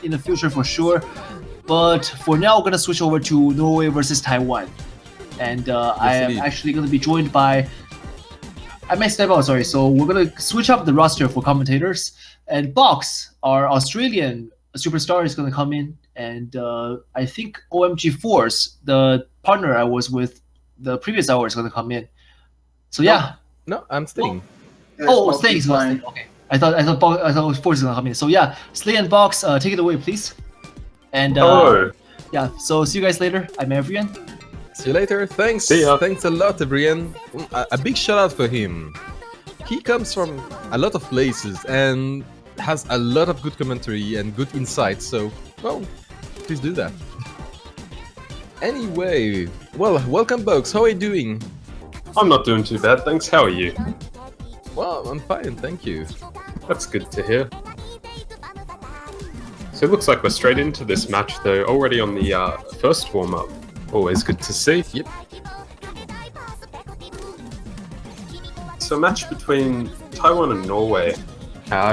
in the future for sure. But for now, we're gonna switch over to Norway versus Taiwan, and I am actually gonna be joined by. I may step out, sorry. So we're gonna switch up the roster for commentators, and Box, our Australian superstar, is gonna come in, and I think OMG Force, the partner I was with the previous hour, is gonna come in. So yeah. No, I'm staying. Staying. Okay. I thought Force is gonna come in. So yeah, Slay and Box, take it away, please. And yeah, so see you guys later. I'm Evrian. See you later. Thanks. See ya. Thanks a lot, Evrian. A big shout out for him. He comes from a lot of places and has a lot of good commentary and good insights. So, well, please do that. Anyway, well, welcome, Box. How are you doing? I'm not doing too bad, thanks. How are you? Well, I'm fine, thank you. That's good to hear. So it looks like we're straight into this match, though, already on the first warm-up. Always good to see. Yep. So a match between Taiwan and Norway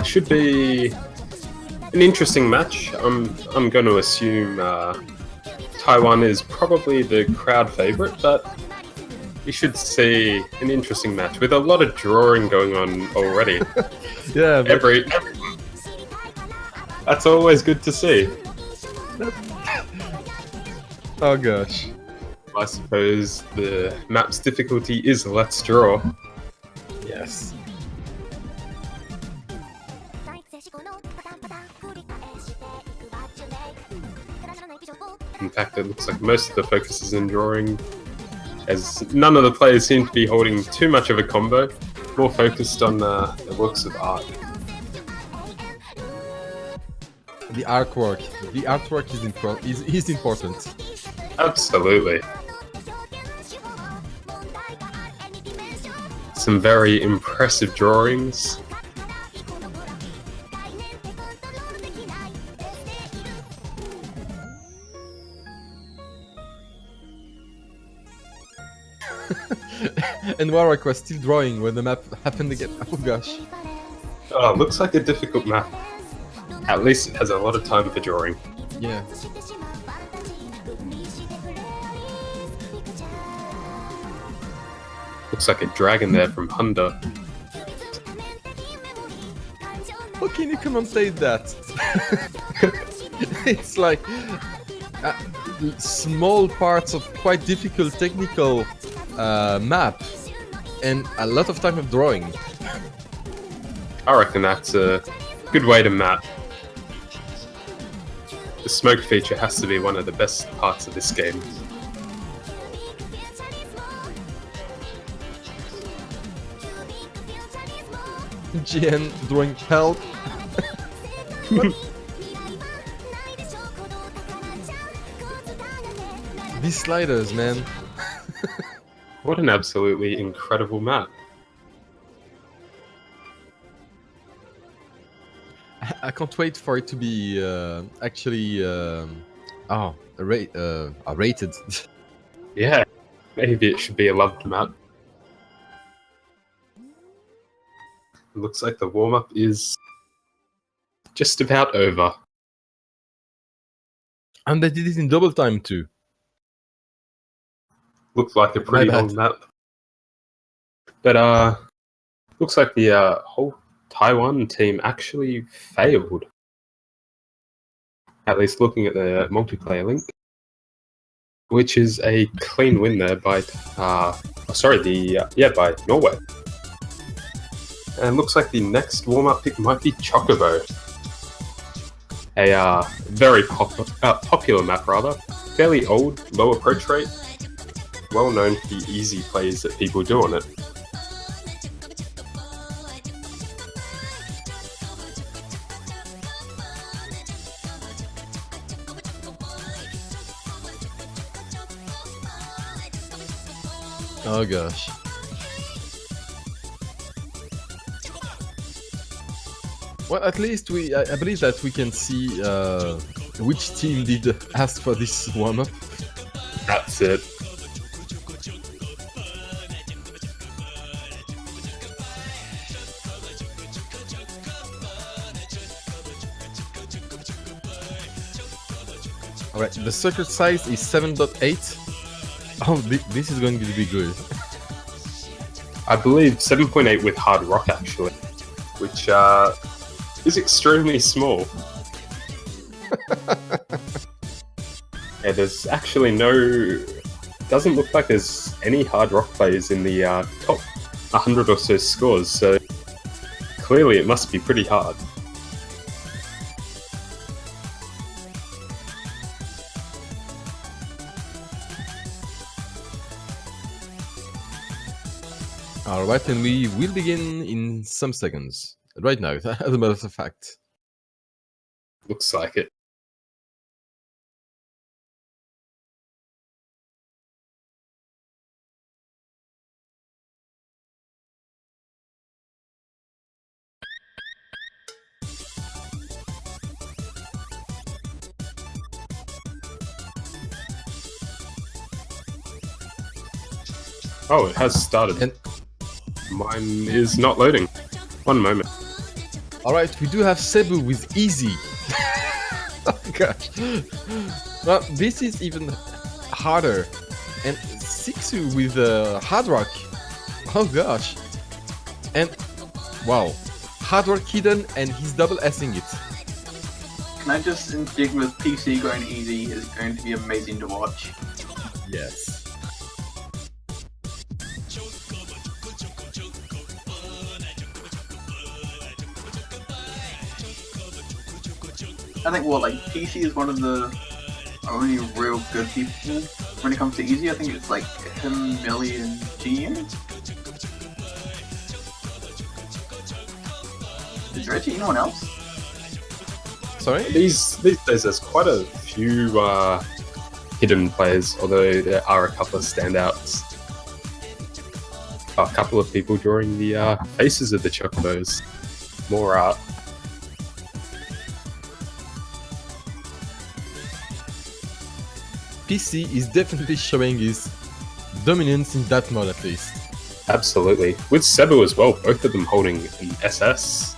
should be an interesting match. I'm going to assume Taiwan is probably the crowd favorite, but we should see an interesting match with a lot of drawing going on already. Yeah. Every That's always good to see. Oh gosh. I suppose the map's difficulty is Let's Draw. Yes. In fact, it looks like most of the focus is in drawing, as none of the players seem to be holding too much of a combo, more focused on the works of art. The artwork. The artwork is important. Absolutely. Some very impressive drawings. And Warwick was still drawing when the map happened again. Oh gosh. Oh, looks like a difficult map. At least it has a lot of time for drawing. Yeah. Looks like a dragon there from Honda. How can you commentate that? It's like small parts of quite difficult technical map and a lot of time of drawing. I reckon that's a good way to map. The smoke feature has to be one of the best parts of this game. GN drawing hell. These sliders, man. What an absolutely incredible map. I can't wait for it to be actually rated. Yeah, maybe it should be a loved map. It looks like the warm-up is just about over. And they did it in double time too. Looks like a pretty long map. But looks like the whole Taiwan team actually failed. At least looking at the multiplayer link, which is a clean win there by by Norway. And looks like the next warm-up pick might be Chocobo. A very popular map, rather. Fairly old, low approach rate. Well known for the easy plays that people do on it. Oh gosh. Well, at least I believe that we can see which team did ask for this warm-up. That's it. Alright, the circuit size is 7.8. Oh, this is going to be good. I believe 7.8 with hard rock actually, which is extremely small. Yeah, there's actually doesn't look like there's any hard rock players in the top 100 or so scores, so clearly it must be pretty hard. Alright, and we will begin in some seconds. Right now, as a matter of fact. Looks like it. Oh, it has started. And mine is not loading. One moment. alright, we do have Cebu with easy. Oh gosh. Well, this is even harder. And Sixu with hard rock. Oh gosh. And wow. Hard rock hidden and he's double S-ing it. Can I just dig with PC going easy is going to be amazing to watch. Yes. I think like PC is one of the only real good people when it comes to easy. I think it's like him, Millie, and Gene. Is there actually anyone else? Sorry? These days there's quite a few hidden players, although there are a couple of standouts. A couple of people drawing the faces of the Chocobos. More art. PC is definitely showing his dominance in that mode at least. Absolutely. With Cebu as well, both of them holding an SS.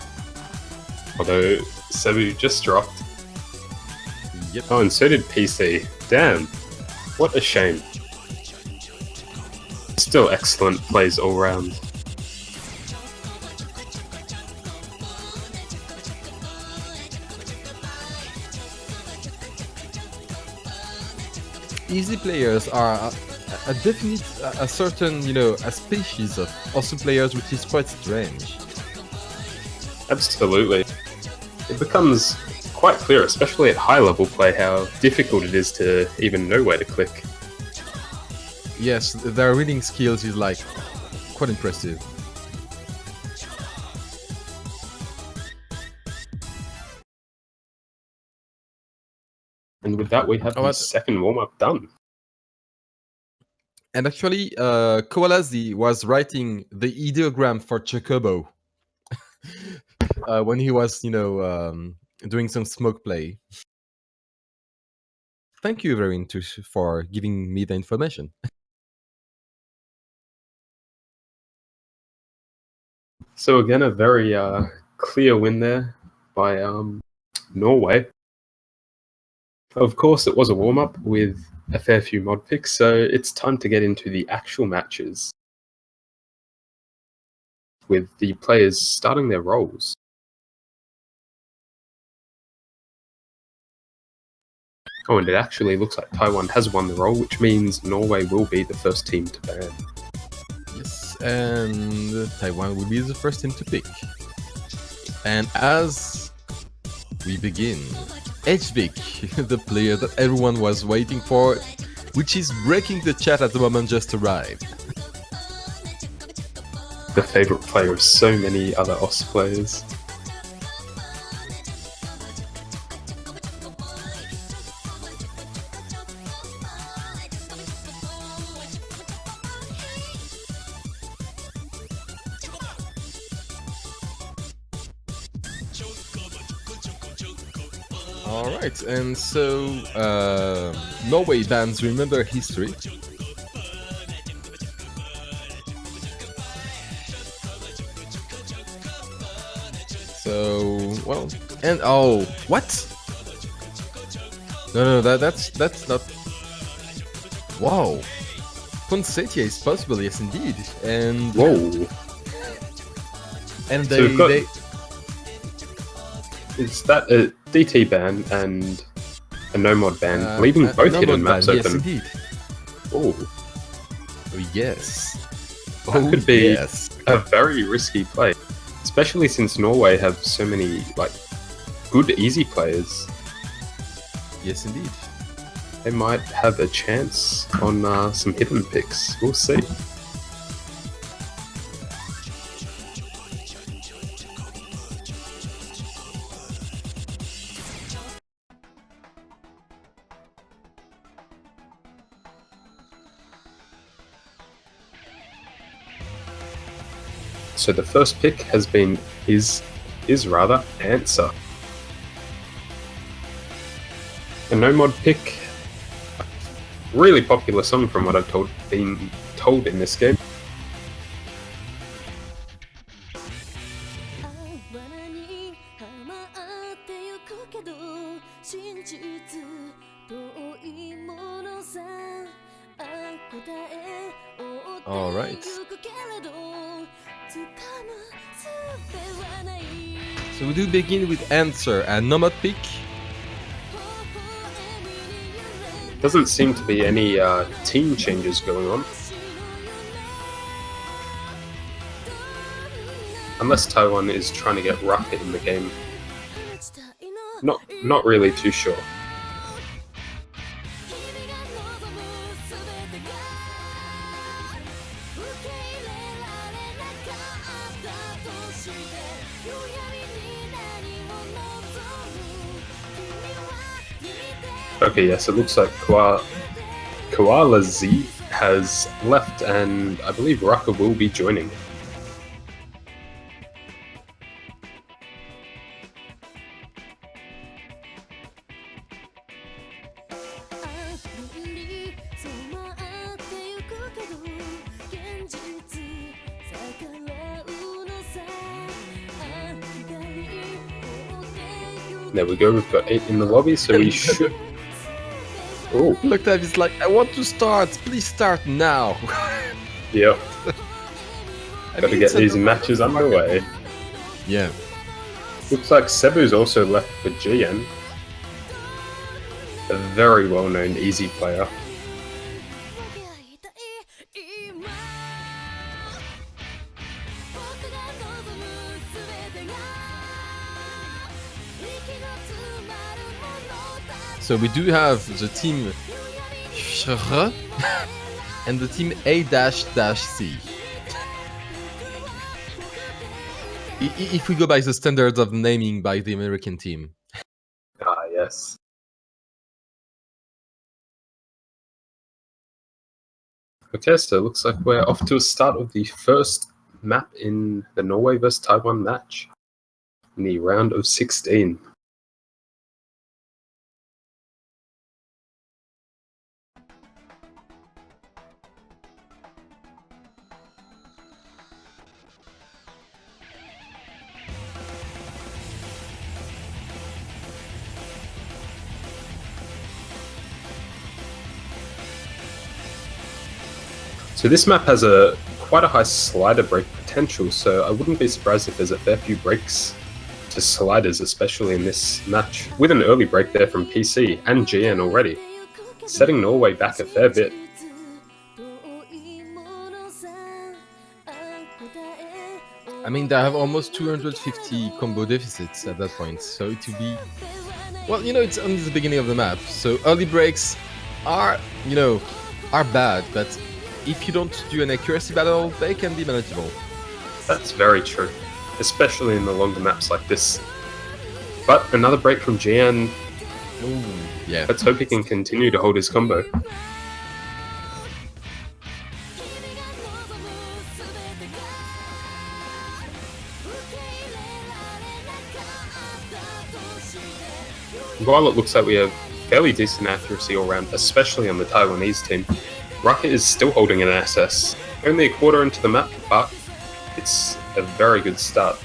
Although Cebu just dropped. Yep. Oh, and so did PC. Damn. What a shame. Still excellent plays all round. Easy players are a definite, a certain, a species of awesome players, which is quite strange. Absolutely. It becomes quite clear, especially at high level play, how difficult it is to even know where to click. Yes, their reading skills is like quite impressive. And with that, we have the second warm-up done. And actually, Koalazi was writing the ideogram for Chocobo when he was, doing some smoke play. Thank you, Verin, for giving me the information. So again, a very clear win there by Norway. Of course, it was a warm-up with a fair few mod picks, so it's time to get into the actual matches, with the players starting their roles. Oh, and it actually looks like Taiwan has won the role, which means Norway will be the first team to ban. Yes, and Taiwan will be the first team to pick. And as we begin, HVIC, the player that everyone was waiting for, which is breaking the chat at the moment, just arrived. The favorite player of so many other OS players. Alright, and so Norway bans remember history. So, well, and oh, what? No, that's not. Wow. Ponsetia is possible, yes indeed. And Whoa. and So they, we've got- they Is that a DT ban and a no mod ban, leaving both hidden maps ban, yes open? indeed. Oh, Oh yes. that could be yes. a very risky play, especially since Norway have so many like good easy players. Yes indeed. They might have a chance on some hidden picks. We'll see. So the first pick has been is rather answer. A no mod pick, really popular song from what I've been told in this game. All right. So we do begin with answer and nomad pick. Doesn't seem to be any team changes going on. Unless Taiwan is trying to get Rocket in the game. Not really too sure. Okay, yes, it looks like Koala Z has left, and I believe Raka will be joining. There we go, we've got 8 in the lobby, so we should... Oh, Look, is like, I want to start. Please start now. yeah, I gotta mean, get it's a these no- matches underway. Yeah. Looks like Cebu's also left for GN. A very well-known easy player. So we do have the team Shr and the team A-C. If we go by the standards of naming by the American team. Ah, yes. Okay, so it looks like we're off to a start of the first map in the Norway vs Taiwan match in the round of 16. So this map has quite a high slider break potential, so I wouldn't be surprised if there's a fair few breaks to sliders, especially in this match, with an early break there from PC and GN already, setting Norway back a fair bit. I mean, they have almost 250 combo deficits at that point, so it will be... Well, you know, it's only the beginning of the map, so early breaks are, you know, are bad, but if you don't do an accuracy battle, they can be manageable. That's very true, especially in the longer maps like this. But another break from GN. Ooh, yeah. Let's hope he can continue to hold his combo. While it looks like we have fairly decent accuracy all round, especially on the Taiwanese team, Rocket is still holding an SS. Only a quarter into the map, but it's a very good start.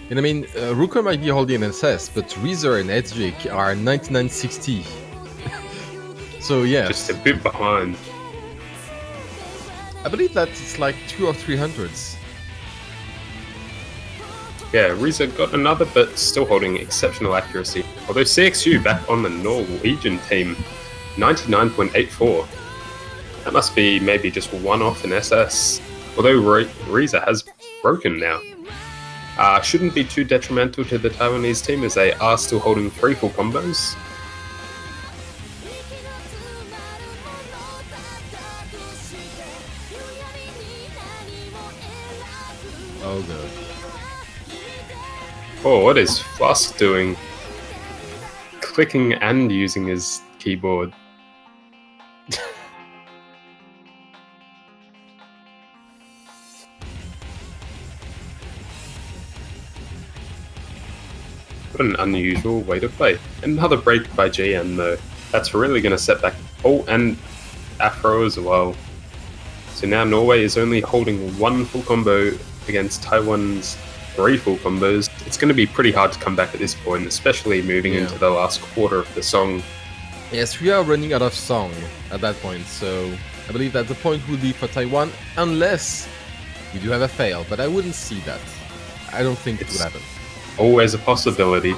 And I mean, Ruka might be holding an SS, but Reezer and Edgic are 9960. So yeah. Just a bit behind. I believe that it's like 200 or 300s. Yeah, Riza got another, but still holding exceptional accuracy. Although CXU back on the Norwegian team, 99.84. That must be maybe just one off in SS. Although Riza has broken now. Shouldn't be too detrimental to the Taiwanese team as they are still holding 3 full combos. Oh god. Oh, what is Flask doing? Clicking and using his keyboard. What an unusual way to play. Another break by GM though. That's really going to set back... Oh, and Afro as well. So now Norway is only holding 1 full combo against Taiwan's 3 full combos. It's going to be pretty hard to come back at this point, especially moving into the last quarter of the song. Yes, we are running out of song at that point, so I believe that the point would be for Taiwan, unless we do have a fail, but I wouldn't see that. I don't think it would happen. Always a possibility.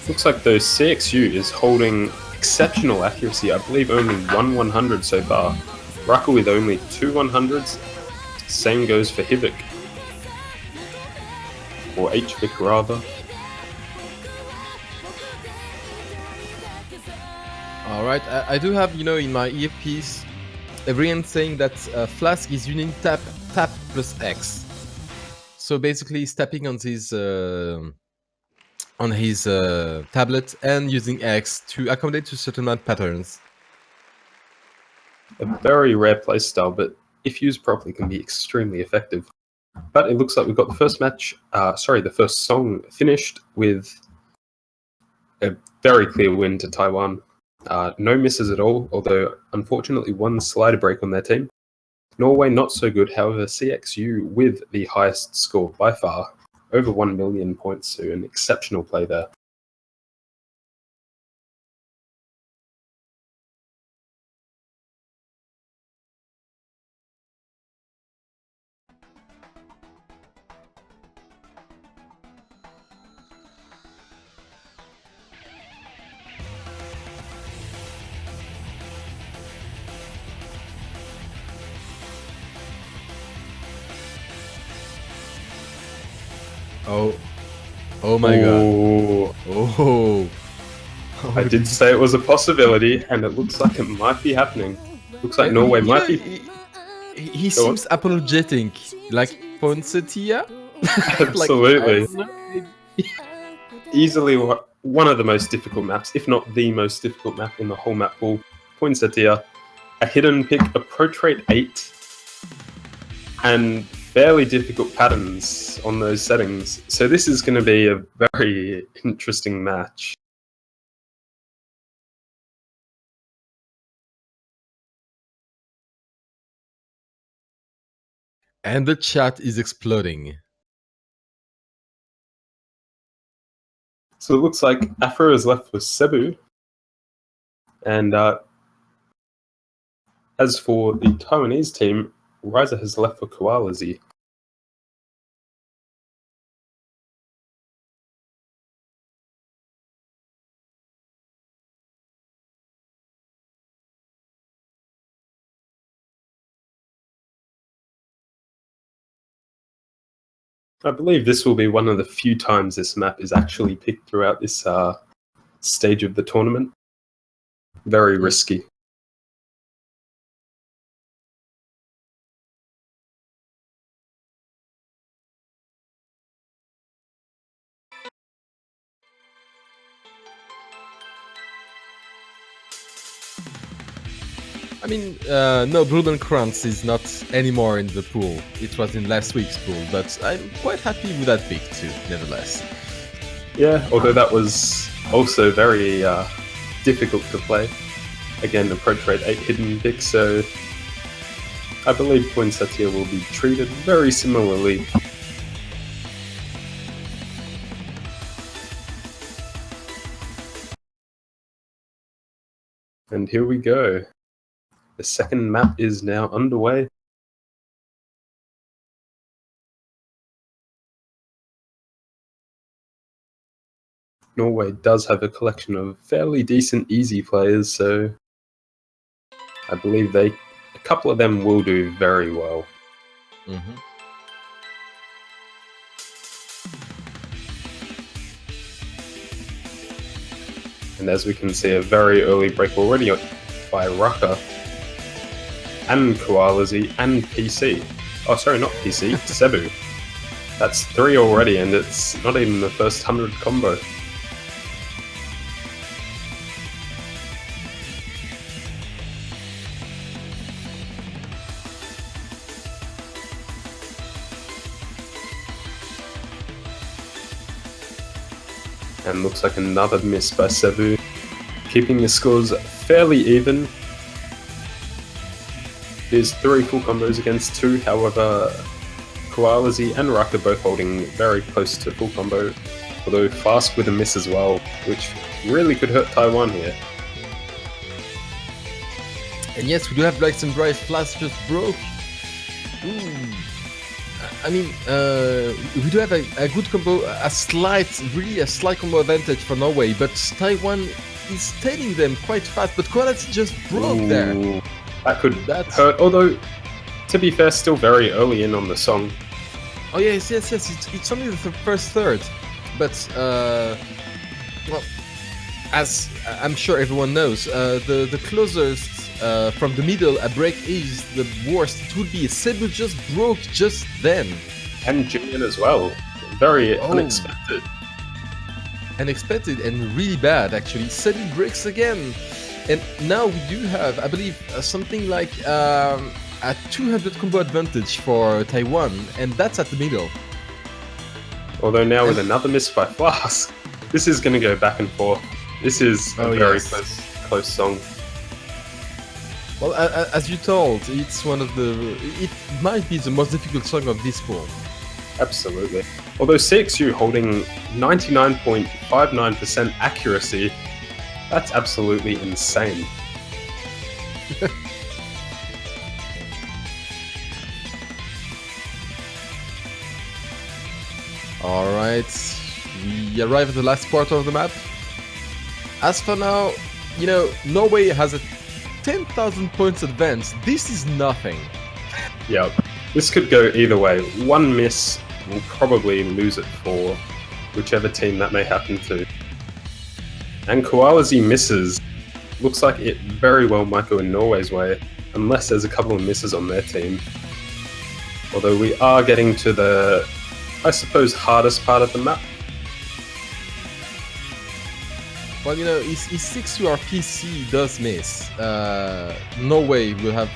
Looks like though CXU is holding exceptional accuracy. I believe only 100 so far. Raka with only 2 100s. Same goes for Hivik. Or HVic rather. Alright, I do have, in my earpiece, everyone saying that Flask is using tap plus X. So basically he's tapping on his tablet and using X to accommodate to certain amount patterns. A very rare playstyle, but if used properly can be extremely effective. But it looks like we've got the first match, the first song finished with a very clear win to Taiwan. No misses at all, although unfortunately one slider break on their team. Norway not so good, however CXU with the highest score by far, over 1 million points, so an exceptional play there. Oh my god. Oh. I did say it was a possibility, and it looks like it might be happening. Looks like Norway might be... He seems apologetic, like Poinsettia? Absolutely. Easily one of the most difficult maps, if not the most difficult map in the whole map pool. Poinsettia, a hidden pick, approach rate 8, and fairly difficult patterns on those settings. So this is going to be a very interesting match. And the chat is exploding. So it looks like Afro is left with Cebu. And as for the Taiwanese team, Riza has left for Koalazi. I believe this will be one of the few times this map is actually picked throughout this stage of the tournament. Very risky. I mean, no, Blood Crunch is not anymore in the pool. It was in last week's pool, but I'm quite happy with that pick too, nevertheless. Yeah, although that was also very difficult to play. Again, approach rate 8 hidden pick, so I believe Poinsettia will be treated very similarly. And here we go. The second map is now underway. Norway does have a collection of fairly decent easy players, so I believe a couple of them will do very well. And as we can see, a very early break already by Rucker and Koalazi and PC. Oh, sorry, not PC, Cebu. That's 3 already, and it's not even the first 100 combo. And looks like another miss by Cebu, keeping the scores fairly even. It is 3 full combos against 2, however, Koalazi and Rucker both holding very close to full combo, although Fast with a miss as well, which really could hurt Taiwan here. And yes, we do have Black and Bryce. Flash just broke. Ooh. I mean, we do have a good combo, really a slight combo advantage for Norway, but Taiwan is tailing them quite fast, but Koalazi just broke there. That could hurt, although, to be fair, still very early in on the song. Oh yes, it's only the first third, but, well, as I'm sure everyone knows, the closest from the middle a break is the worst. It would be Cebu just broke just then. And Julian as well. Very unexpected. Unexpected and really bad, actually. Cebu breaks again. And now we do have, I believe, something like a 200 combo advantage for Taiwan, and that's at the middle. Although now with another miss by Flask, this is going to go back and forth. This is a very close song. Well, as you told, it's one of it might be the most difficult song of this pool. Absolutely. Although CXU holding 99.59% accuracy, that's absolutely insane. Alright, we arrive at the last quarter of the map. As for now, you know, Norway has a 10,000 points advance. This is nothing. Yep. This could go either way. One miss will probably lose it for whichever team that may happen to. And Koalazi misses. Looks like it very well might go in Norway's way, unless there's a couple of misses on their team. Although we are getting to the, I suppose, hardest part of the map. Well, you know, if 6-2 PC does miss, Norway will have.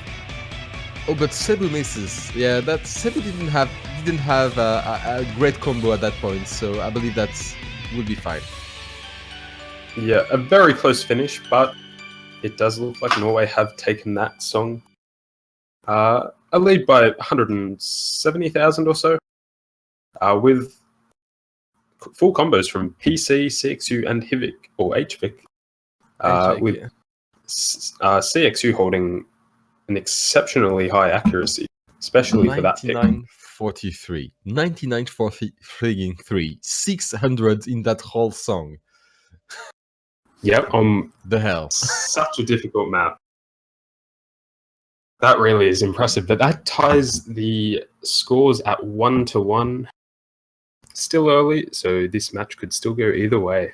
Oh, but Cebu misses. Yeah, that Cebu didn't have a great combo at that point, so I believe that will be fine. Yeah, a very close finish, but it does look like Norway have taken that song. A lead by 170,000 or so, with full combos from PC, CXU, and Hivik, or HVIC, with CXU holding an exceptionally high accuracy, especially for that pick. 99.43, 99.43, 600 in that whole song. Yep, the hell. Such a difficult map. That really is impressive, but that ties the scores at 1-1. Still early, so this match could still go either way.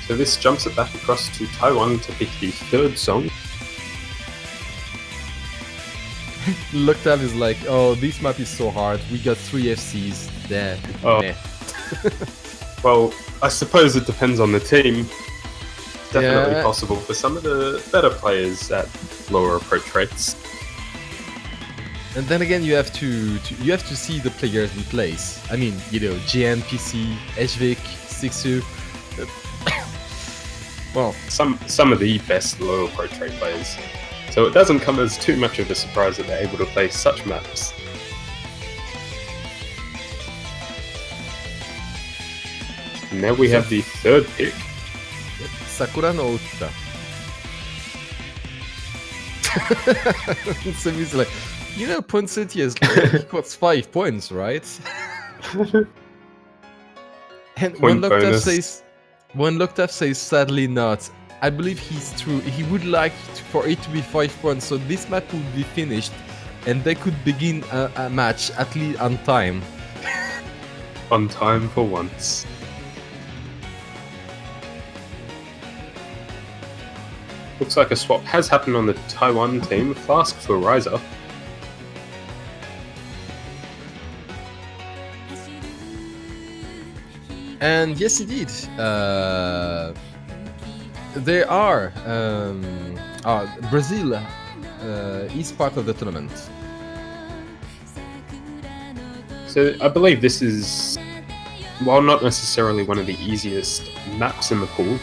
So this jumps it back across to Taiwan to pick the third song. Looked at is like, oh, this map is so hard. We got 3 FCs there. Oh. Well, I suppose it depends on the team. Definitely Yeah. possible for some of the better players at lower approach rates. And then again, you have to see the players we place. I mean, you know, GN, PC, HVIC, Sixu. Well, Some of the best low approach rate players. So it doesn't come as too much of a surprise that they're able to play such maps. And now we have the third pick. Sakura no Ota. Semi's like, you know, Poinsettia is like, what's 5 points, right? And Point when bonus. Locked says sadly not. I believe he's true. He would like for it to be 5 points, so this map would be finished, and they could begin a match at least on time. On time for once. Looks like a swap has happened on the Taiwan team. Flask for Riser. And yes, indeed, there are. Brazil is part of the tournament. So I believe this is, while not necessarily one of the easiest maps in the pool,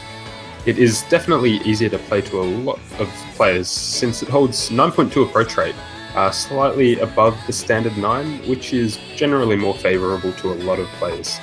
it is definitely easier to play to a lot of players since it holds 9.2 approach rate, slightly above the standard 9, which is generally more favourable to a lot of players.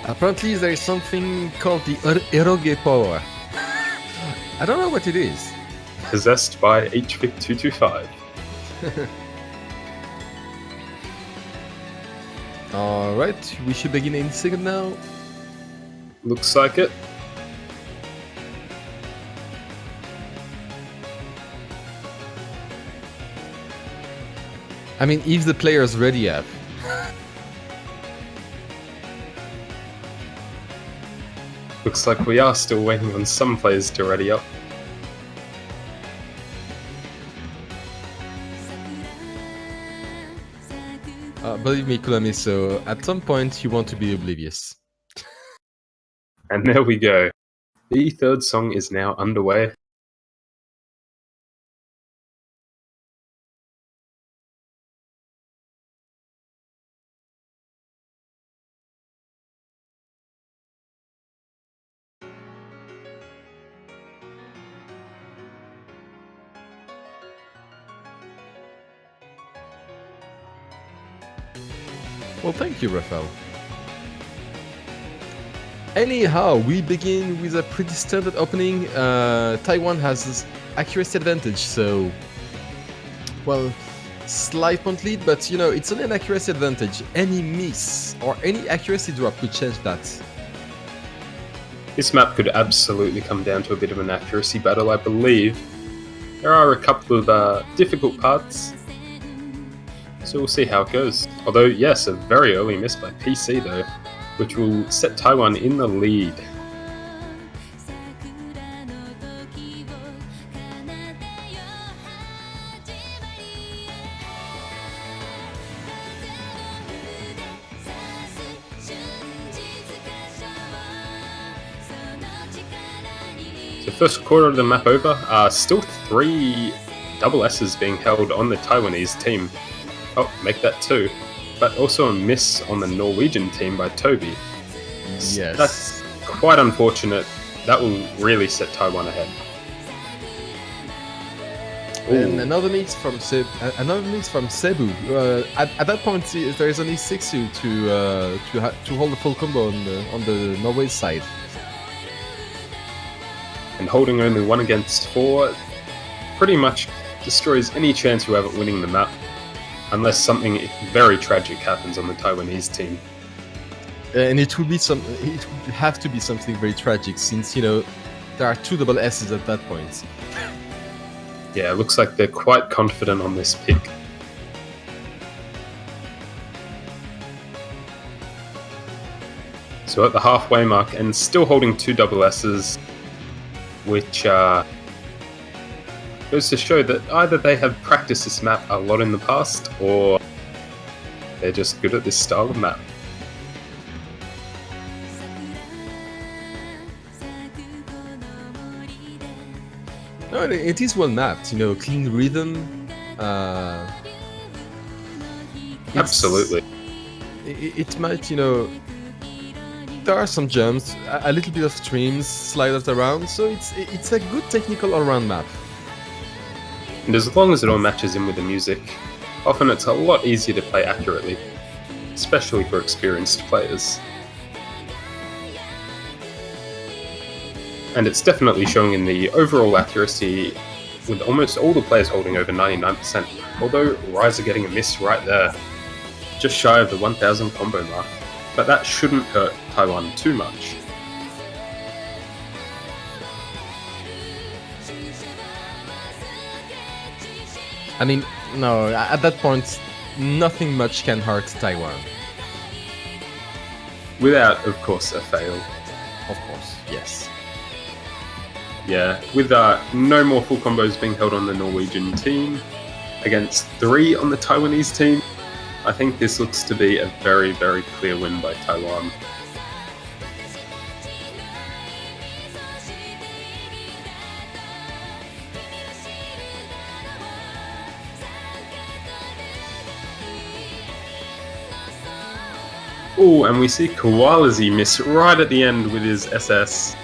Apparently, there is something called the eroge power. I don't know what it is. Possessed by HVIC225. Alright, we should begin in a second now. Looks like it. I mean, if the player's ready up. Looks like we are still waiting on some players to ready up. Believe me, Kulami, so at some point you want to be oblivious. And there we go. The third song is now underway. Well, thank you, Rafael. Anyhow, we begin with a pretty standard opening. Taiwan has this accuracy advantage, so... Well, slight point lead, but you know, it's only an accuracy advantage. Any miss or any accuracy drop could change that. This map could absolutely come down to a bit of an accuracy battle, I believe. There are a couple of difficult parts, so we'll see how it goes. Although, yes, a very early miss by PC though, which will set Taiwan in the lead. So first quarter of the map over, still 3 double S's being held on the Taiwanese team. Oh, make that 2. But also a miss on the Norwegian team by Toby. Yes. That's quite unfortunate. That will really set Taiwan ahead. And Ooh. another miss from Cebu. At that point, there is only Sixu to hold the full combo on the Norway side. And holding only 1 against 4 pretty much destroys any chance you have at winning the map, unless something very tragic happens on the Taiwanese team. and it would have to be something very tragic, since there are 2 double S's at that point. Yeah, it looks like they're quite confident on this pick. So at the halfway mark, and still holding 2 double S's, which goes to show that either they have practiced this map a lot in the past, or they're just good at this style of map. No, it is well mapped, clean rhythm. Absolutely. It might, there are some jumps, a little bit of streams, sliders around, so it's a good technical all-round map. And as long as it all matches in with the music, often it's a lot easier to play accurately, especially for experienced players. And it's definitely showing in the overall accuracy, with almost all the players holding over 99%, although Rise are getting a miss right there, just shy of the 1000 combo mark, but that shouldn't hurt Taiwan too much. I mean, no, at that point, nothing much can hurt Taiwan. Without, of course, a fail. Of course, yes. Yeah, with no more full combos being held on the Norwegian team, against 3 on the Taiwanese team, I think this looks to be a very, very clear win by Taiwan. Oh, and we see Kowalski miss right at the end with his SS.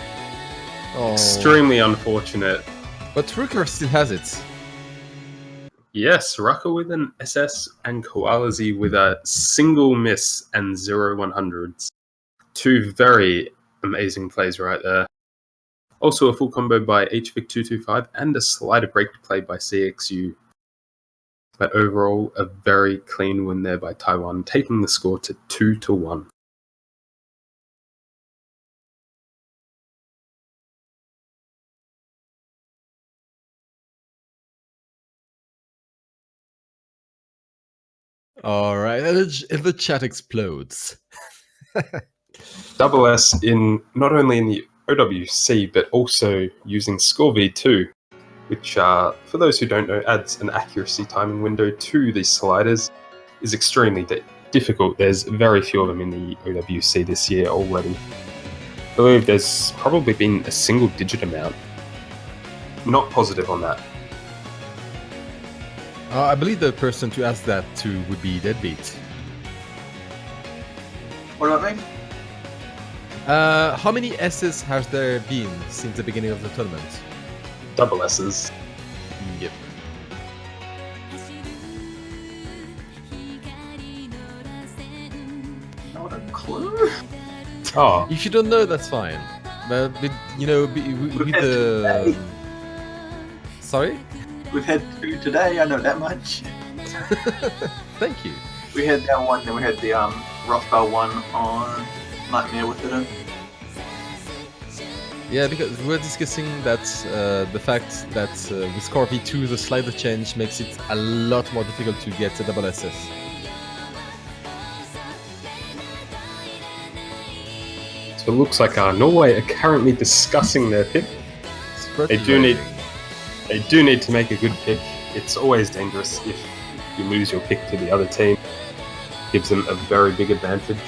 Oh. Extremely unfortunate. But Rucker still has it. Yes, Rucker with an SS and Kowalski with a single miss and 0 100s. 2 very amazing plays right there. Also a full combo by HVic225 and a slider break play by CXU. But overall, a very clean win there by Taiwan, taking the score to 2-1. Alright, and the chat explodes. Double S in not only in the OWC, but also using Score V2, which, for those who don't know, adds an accuracy timing window to these sliders, is extremely difficult. There's very few of them in the OWC this year already. I believe there's probably been a single-digit amount. Not positive on that. I believe the person to ask that to would be Deadbeat. What about me? How many S's has there been since the beginning of the tournament? Double S's. Yep. Not a clue. Oh, If you don't know, that's fine. But with the sorry, We've had 2 today, I know that much. thank you. We had that one, then we had the Rothbell one on Nightmare with it in. Yeah, because we're discussing that the fact that with Core V2 the slider change makes it a lot more difficult to get a double SS. so it looks like Norway are currently discussing their pick. They do need to make a good pick. It's always dangerous if you lose your pick to the other team. Gives them a very big advantage.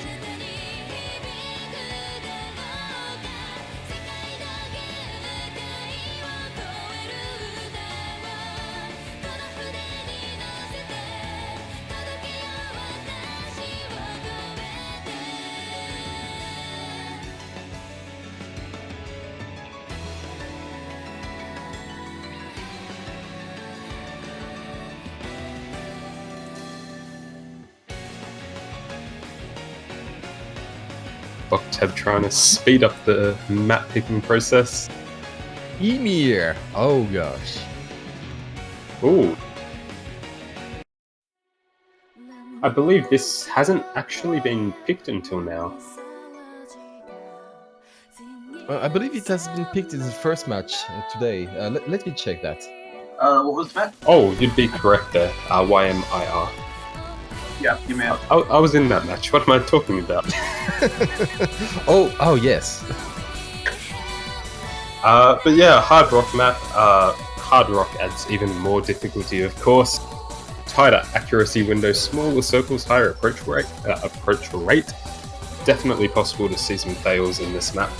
Octave trying to speed up the map picking process. Emir! Oh gosh. Ooh. I believe this hasn't actually been picked until now. I believe it has been picked in the first match today. Let me check that. What was that? Oh, you'd be correct there. YMIR. Yeah, you may have. I was in that match. What am I talking about? Oh yes. But yeah, hard rock map. Hard rock adds even more difficulty, of course. Tighter accuracy window, smaller circles, higher approach rate. Definitely possible to see some fails in this map.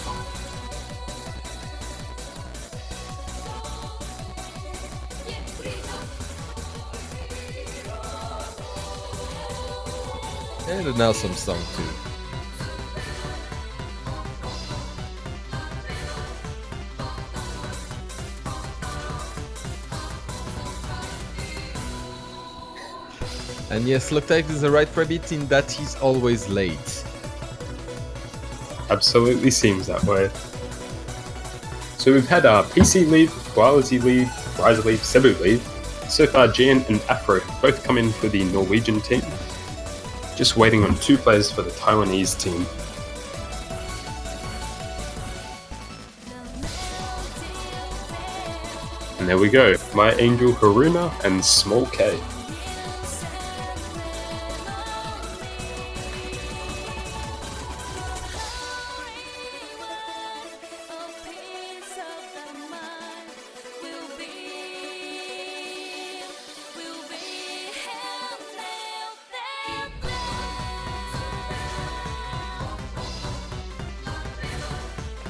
And an awesome song too. And yes, Loctite is the right rabbit in that he's always late. Absolutely seems that way. So we've had PC leave, Quality leave, Riser leave, Cebu leave. So far, Gian and Afro both come in for the Norwegian team. Just waiting on 2 players for the Taiwanese team. And there we go, My Angel Haruna and Small K.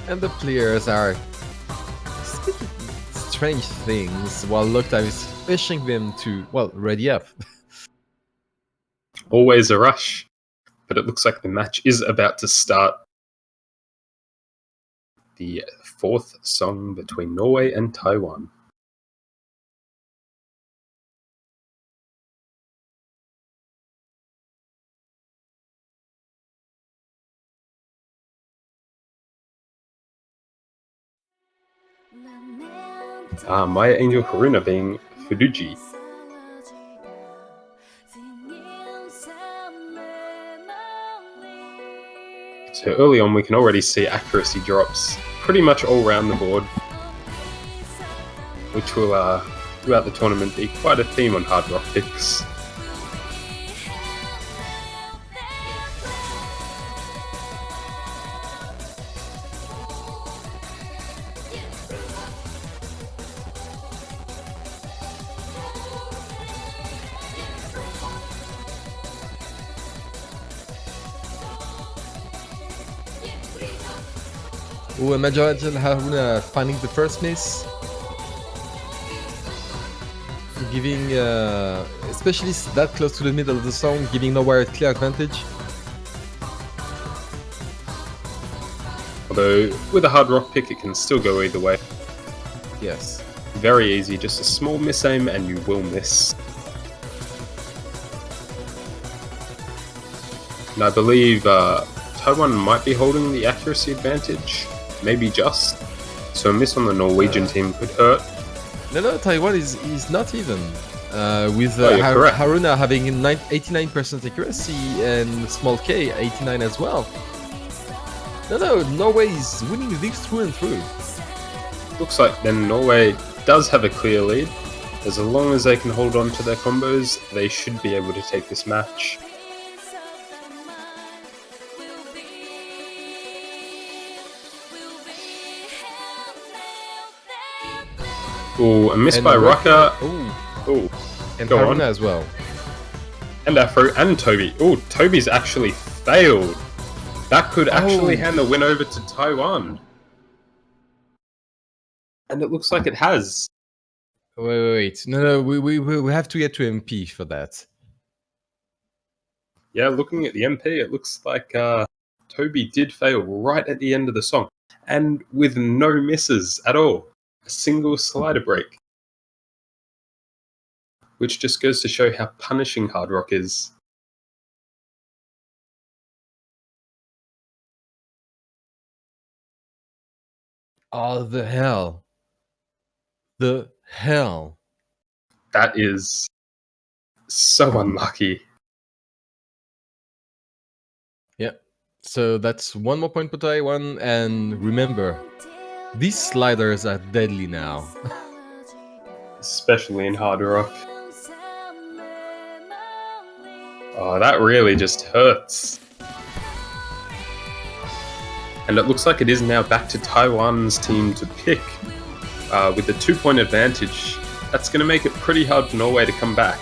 And the players are speaking strange things while Loctite is pushing them to, well, ready up. Always a rush, but it looks like the match is about to start. The 4th song between Norway and Taiwan. Maya Angel Haruna being Fuduji. So early on we can already see accuracy drops pretty much all around the board, which will throughout the tournament be quite a theme on hard rock picks. Oh, Major Angel Haruna finding the first miss. Giving, especially that close to the middle of the song, giving Norway a clear advantage. Although, with a hard rock pick it can still go either way. Yes. Very easy, just a small miss aim and you will miss. And I believe Taiwan might be holding the accuracy advantage. Maybe just. So a miss on the Norwegian team could hurt. No, Taiwan is not even. With correct. Haruna having 89% accuracy and Small K 89 as well. No, Norway is winning this through and through. Looks like then Norway does have a clear lead. As long as they can hold on to their combos, they should be able to take this match. Ooh, a miss by Rucker. Ooh. And Go Haruna on. as well. And Afro and Toby. Ooh, Toby's actually failed. That could actually hand the win over to Taiwan. And it looks like it has. Wait. No, we have to get to MP for that. Yeah, looking at the MP, it looks like Toby did fail right at the end of the song. And with no misses at all. A single slider break. Which just goes to show how punishing hard rock is. Oh, the hell. The hell. That is so unlucky. Yep. So that's 1 more point for Taiwan. And remember, these sliders are deadly now. Especially in hard rock. Oh, that really just hurts. And it looks like it is now back to Taiwan's team to pick. With the 2-point advantage, that's going to make it pretty hard for Norway to come back.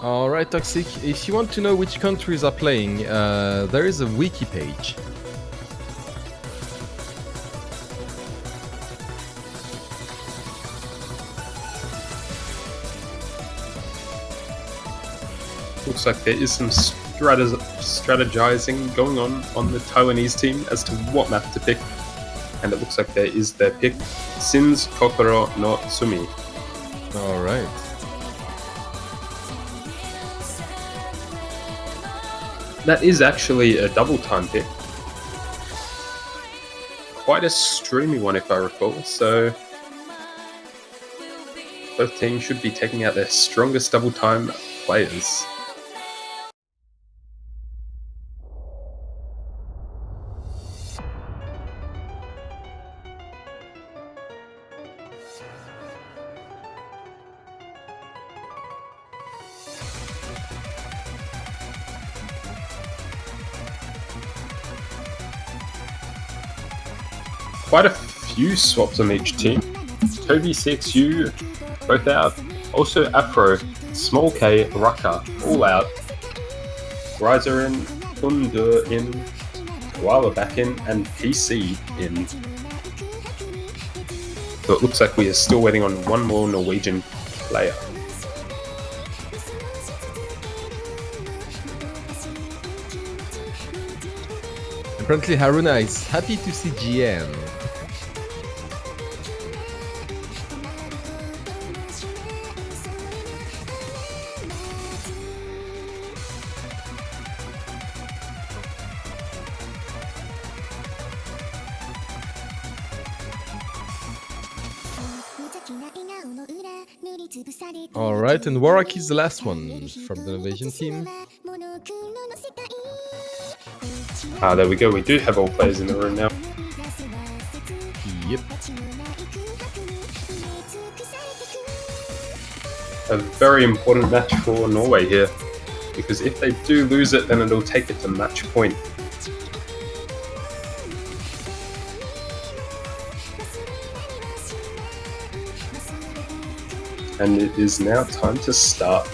Alright, Toxic, if you want to know which countries are playing, there is a wiki page. Looks like there is some strategizing going on the Taiwanese team as to what map to pick. And it looks like there is their pick, Sins Kokoro no Sumi. Alright. That is actually a double time pick. Quite a streamy one if I recall, so both teams should be taking out their strongest double time players. Quite a few swaps on each team. Toby, CXU, both out. Also Afro, Small K, Rucker, all out. Riser in, Kundur in, Koala back in, and PC in. So it looks like we are still waiting on one more Norwegian player. Apparently Haruna is happy to see GM. Alright, and Warwick is the last one from the Norwegian team. There we go, we do have all players in the room now. Yep. A very important match for Norway here, because if they do lose it, then it'll take it to match point. And it is now time to start.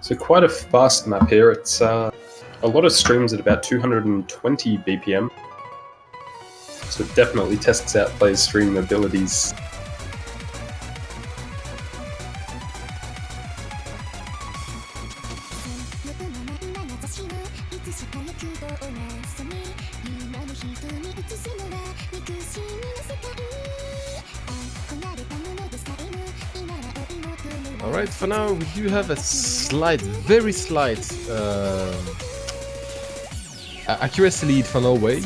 So quite a fast map here. It's a lot of streams at about 220 BPM. So it definitely tests out players' streaming abilities. Alright, for now we do have a slight, very slight accuracy lead for Norway.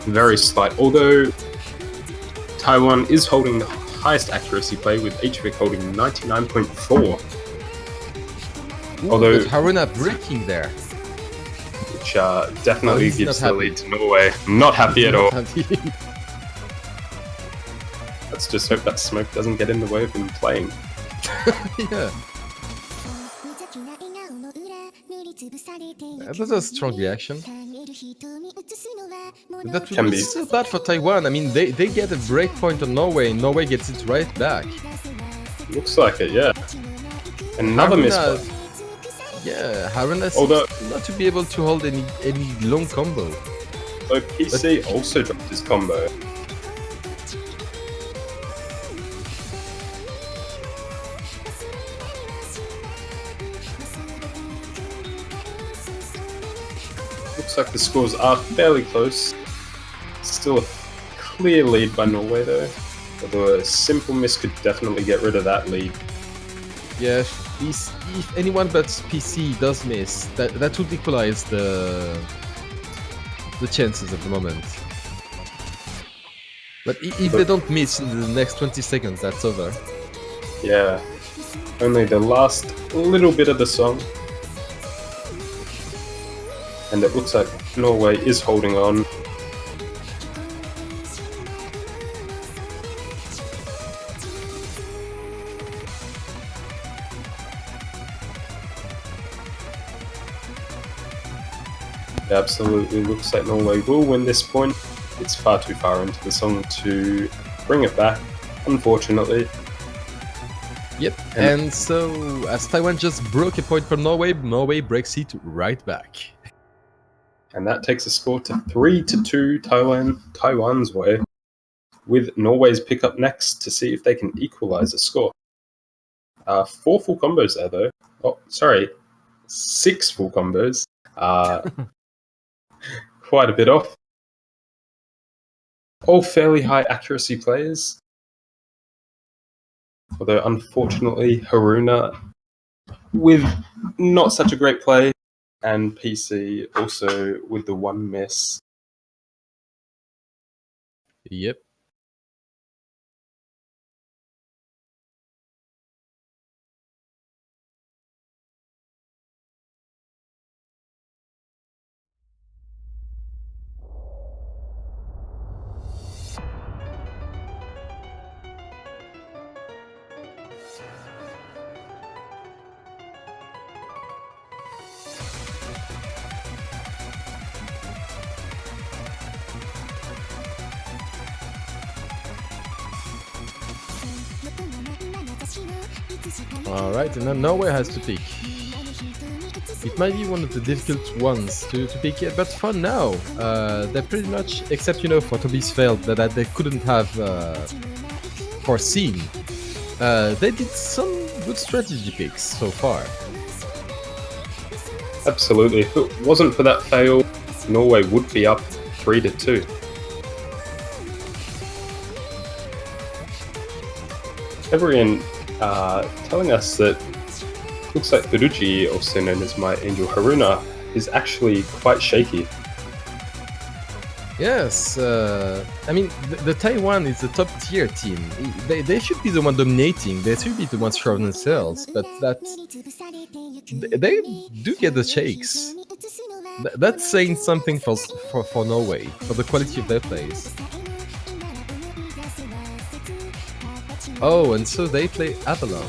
Very slight, although Taiwan is holding the highest accuracy play with HVIC holding 99.4. Although Haruna breaking there. Which definitely gives the lead to Norway. Not happy at all. Let's just hope that smoke doesn't get in the way of him playing. Yeah. That was a strong reaction. That Can would be. be so bad for Taiwan. I mean, they get a break point on Norway, and Norway gets it right back. Looks like it, yeah. Another Haruna, misplay. yeah, Haruna Although- seems not to be able to hold any long combo. So PC also dropped his combo. Looks like the scores are fairly close. Still a clear lead by Norway though. Although a simple miss could definitely get rid of that lead. Yeah, if anyone but PC does miss, that would equalize the chances at the moment. But if they don't miss in the next 20 seconds, that's over. Yeah. Only the last little bit of the song. And it looks like Norway is holding on. It absolutely looks like Norway will win this point. It's far too far into the song to bring it back, unfortunately. Yep, and so as Taiwan just broke a point from Norway, Norway breaks it right back. And that takes the score to 3-2 Taiwan's way, with Norway's pick up next to see if they can equalize the score. 4 full combos there though. Oh, sorry, 6 full combos. Quite a bit off. All fairly high accuracy players. Although unfortunately Haruna with not such a great play, and PC also with the 1 miss. Yep. Alright, and now Norway has to pick. It might be one of the difficult ones to pick, but for now, they're pretty much, except for Toby's failed that they couldn't have foreseen. They did some good strategy picks so far. Absolutely. If it wasn't for that fail, Norway would be up 3-2. Everyone telling us that looks like Furuji, also known as my angel Haruna, is actually quite shaky. Yes, I mean, the Taiwan is a top tier team. They should be the one dominating, they should be the ones showing themselves, but they do get the shakes. That's saying something for Norway, for the quality of their plays. Oh, and so they play Avalon.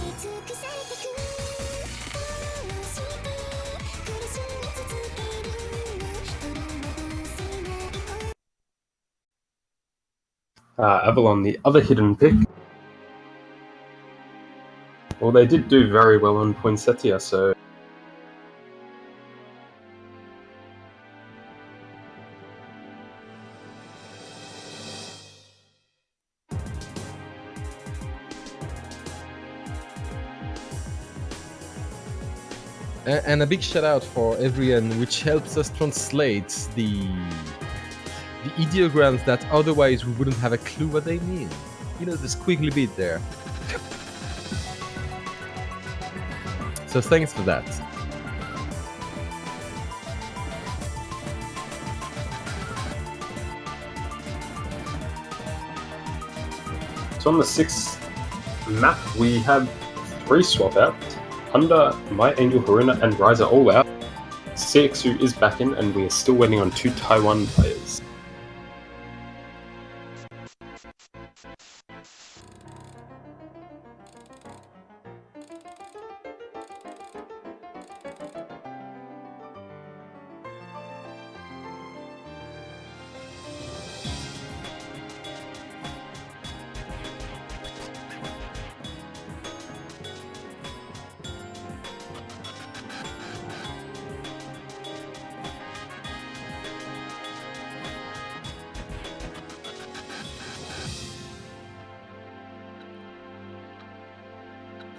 Avalon, the other hidden pick. Well, they did do very well on Poinsettia, so... And a big shout out for everyone which helps us translate the ideograms that otherwise we wouldn't have a clue what they mean. The squiggly bit there. So thanks for that. So on the 6th map, we have 3 swap outs. Under My Angel Haruna and Riser all out. CXU is back in, and we are still waiting on 2 Taiwan players.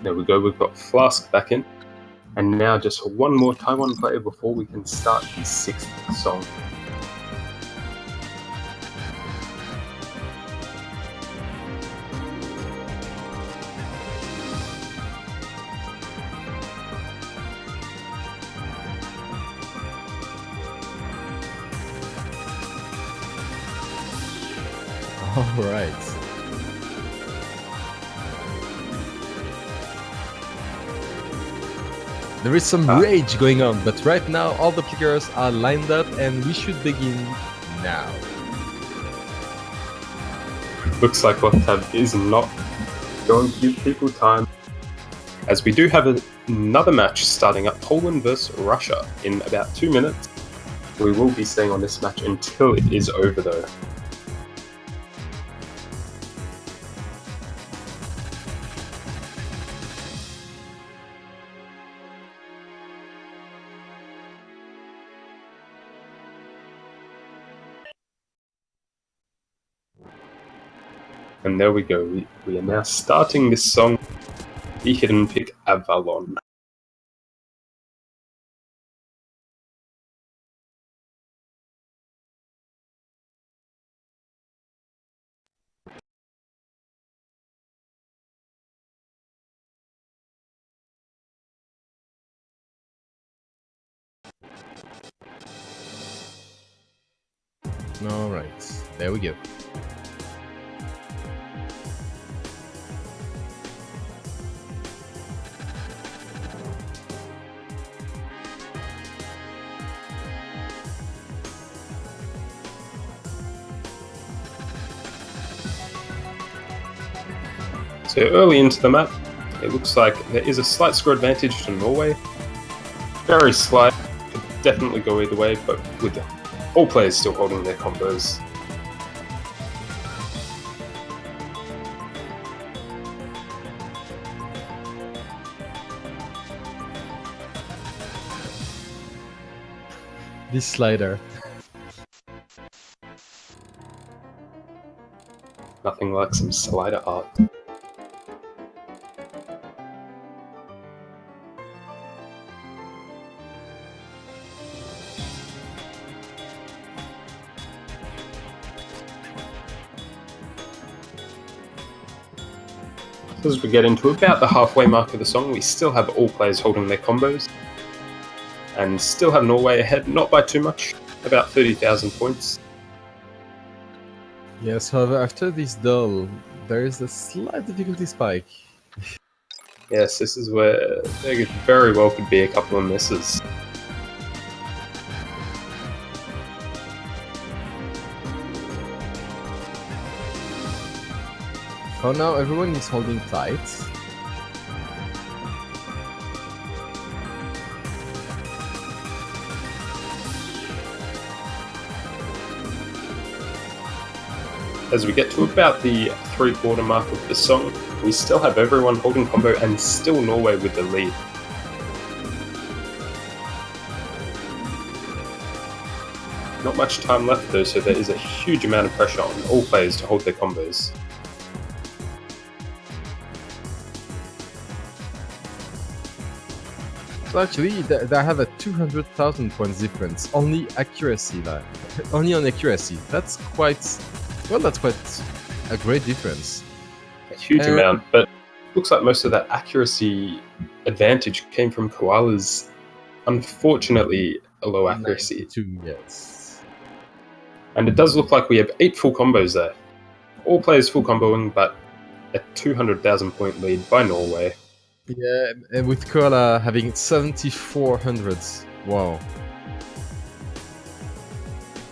There we go, we've got Flask back in. And now just one more Taiwan player before we can start the 6th song. Alright. There is some rage going on, but right now all the players are lined up and we should begin now. Looks like Octave is not going to give people time, as we do have another match starting up, Poland vs Russia, in about 2 minutes. We will be staying on this match until it is over though. And there we go, we are now starting this song, the hidden pick Avalon. Alright, there we go. So early into the map, it looks like there is a slight score advantage to Norway. Very slight, could definitely go either way, but with all players still holding their combos. This slider. Nothing like some slider art. As we get into about the halfway mark of the song, we still have all players holding their combos. And still have Norway ahead, not by too much, about 30,000 points. Yes, however, after this duel, there is a slight difficulty spike. Yes, this is where there very well could be a couple of misses. For now, everyone is holding tight. As we get to about the 3/4 mark of the song, we still have everyone holding combo and still Norway with the lead. Not much time left though, so there is a huge amount of pressure on all players to hold their combos. So actually, they have a 200,000 points difference. Only accuracy, only on accuracy. That's quite a great difference. A huge amount, but looks like most of that accuracy advantage came from Koala's, unfortunately, a low accuracy. 92, yes. And it does look like we have 8 full combos there. All players full comboing, but a 200,000 point lead by Norway. Yeah, and with Koala having 7,400s. Wow.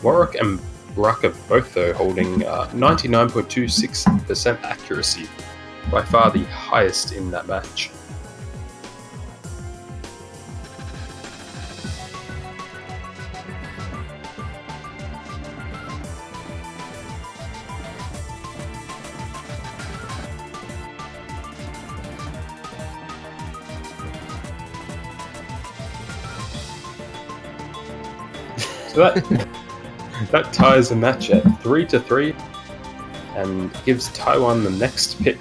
Warwick and Ruck are both though holding 99.26% accuracy, by far the highest in that match. So that ties the match at 3-3 and gives Taiwan the next pick.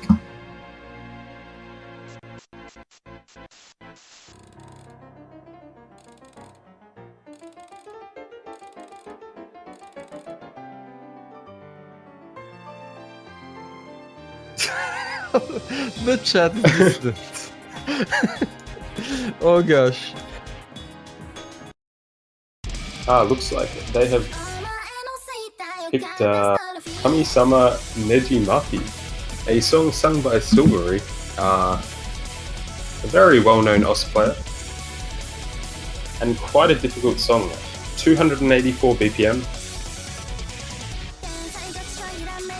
The chat is distant. Oh gosh. Looks like they have picked Kami-sama Nejimaki, a song sung by Silvery, a very well-known OS player, and quite a difficult song. 284 BPM,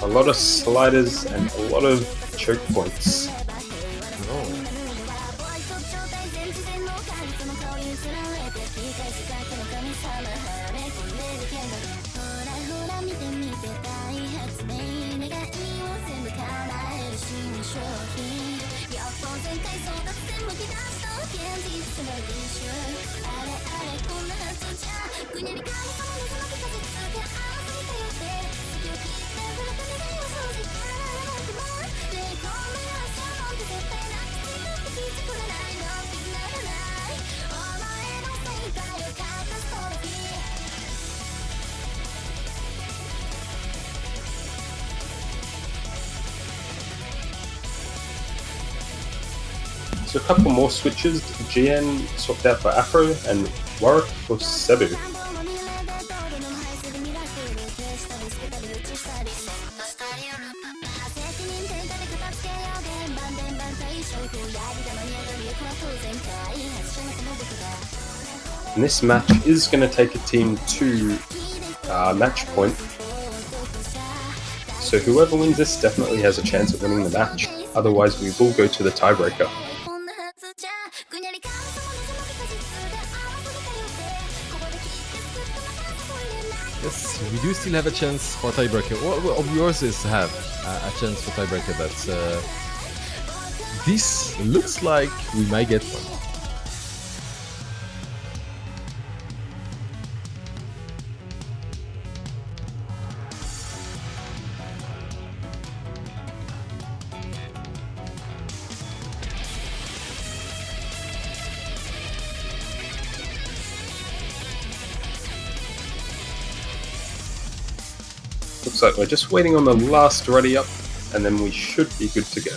a lot of sliders and a lot of choke points. So a couple more switches. GN swapped out for Afro and Warwick for Cebu. And this match is going to take a team to match point. So whoever wins this definitely has a chance of winning the match. Otherwise, we will go to the tiebreaker. Yes, we do still have a chance for tiebreaker. Well, of yours is have a chance for tiebreaker, but this looks like we might get one. Looks like we're just waiting on the last ready up, and then we should be good to go.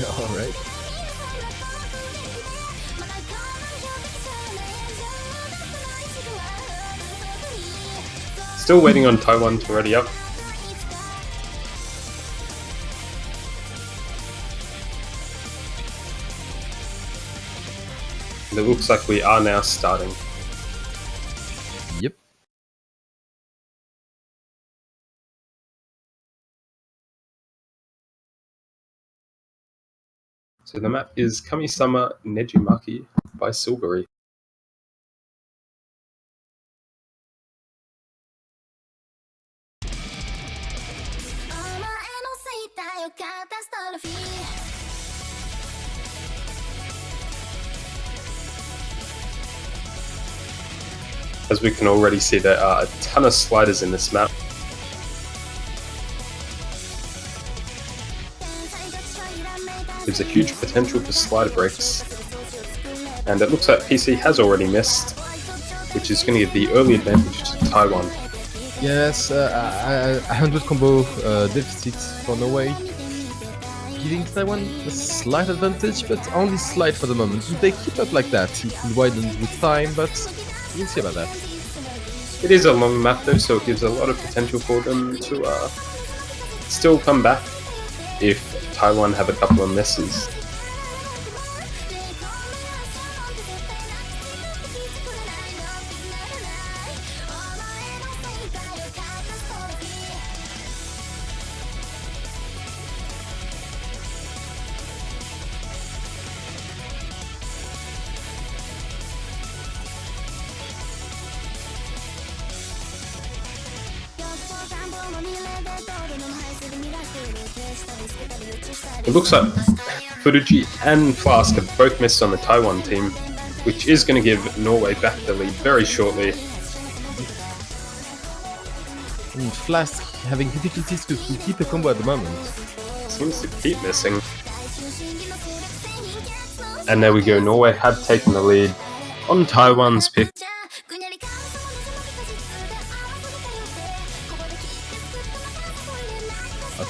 Alright. Still waiting on Taiwan to ready up. And it looks like we are now starting. Yep. So the map is Kami-sama Nejimaki by Silvery. As we can already see, there are a ton of sliders in this map. Gives a huge potential for slider breaks. And it looks like PC has already missed, which is going to give the early advantage to Taiwan. Yes, 100 combo deficit for Norway, giving Taiwan a slight advantage, but only slight for the moment. If they keep up like that, it will widen with time, but we'll see about that. It is a long map though, so it gives a lot of potential for them to still come back if Taiwan have a couple of misses. It looks like Furuji and Flask have both missed on the Taiwan team, which is going to give Norway back the lead very shortly. And Flask having difficulties to keep a combo at the moment. Seems to keep missing. And there we go, Norway have taken the lead on Taiwan's pick.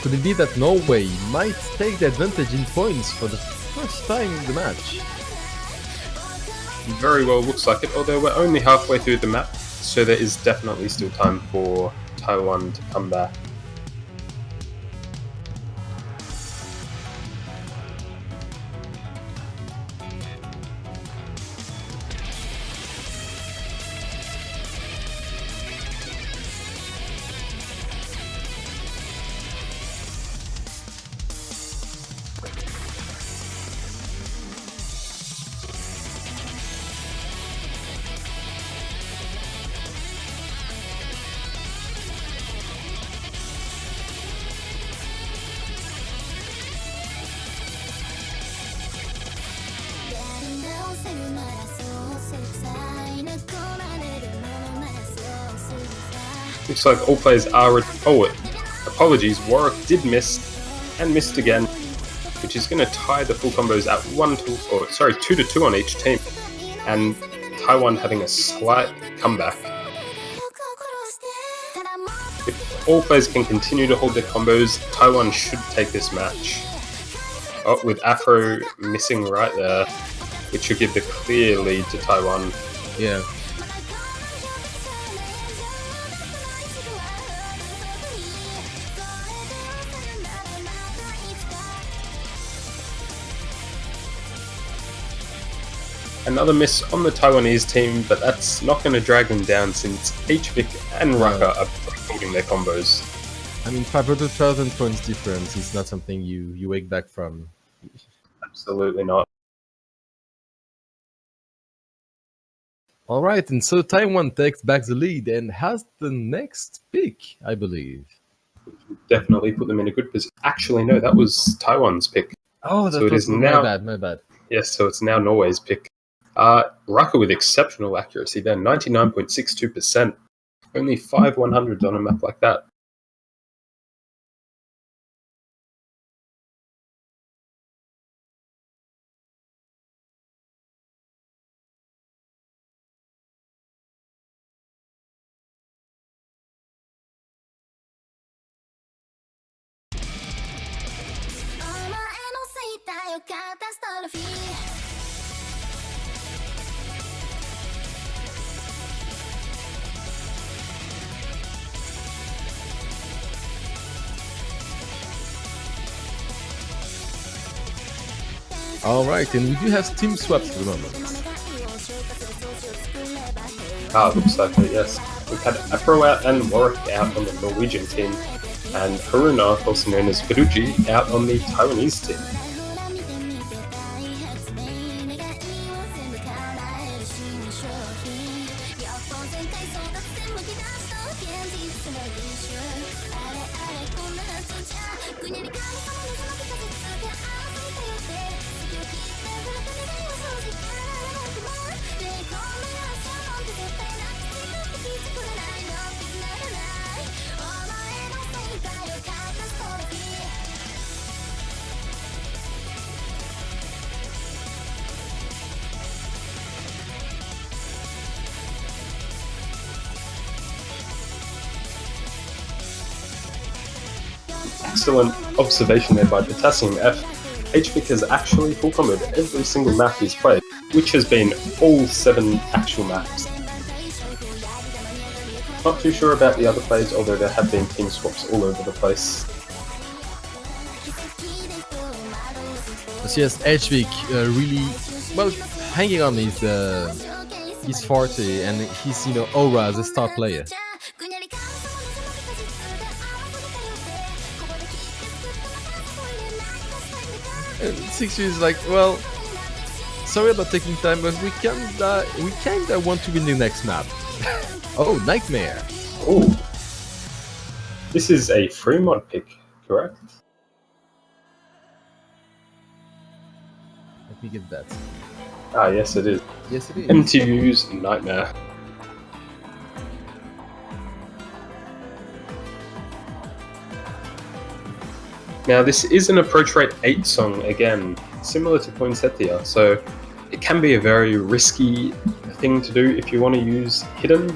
Could it be that Norway might take the advantage in points for the first time in the match? Very well looks like it, although we're only halfway through the map, so there is definitely still time for Taiwan to come back. Looks like all players are... apologies, Warwick did miss, and missed again, which is going to tie the full combos at 2-2 on each team, and Taiwan having a slight comeback. If all players can continue to hold their combos, Taiwan should take this match. Oh, with Afro missing right there, which should give the clear lead to Taiwan. Yeah. Another miss on the Taiwanese team, but that's not going to drag them down since HVic and Raka are holding their combos. I mean, 500,000 points difference is not something you wake back from. Absolutely not. Alright, and so Taiwan takes back the lead and has the next pick, I believe. Definitely put them in a good position. Actually, no, that was Taiwan's pick. Oh, that so was my bad. Yes, so it's now Norway's pick. Raka with exceptional accuracy there, 99.62%. Only 5 100s on a map like that. Alright, and we do have team swaps at the moment. Looks like it, yes. We've had Afro out and Warwick out on the Norwegian team, and Haruna, also known as Furuji, out on the Taiwanese team. Excellent observation there by Potassium F. HVic has actually full comboed every single map he's played, which has been all 7 actual maps. Not too sure about the other players, although there have been team swaps all over the place. So yes, HVic really, well, hanging on his forte and his, aura as a star player. And Sixty is like, well, sorry about taking time, but we kinda want to win the next map. Oh, Nightmare! Oh, This is a free mod pick, correct? Let me get that. Ah, yes, it is. Yes, it is. MTU's Nightmare. Now, this is an approach rate 8 song, again, similar to Poinsettia, so it can be a very risky thing to do if you want to use Hidden.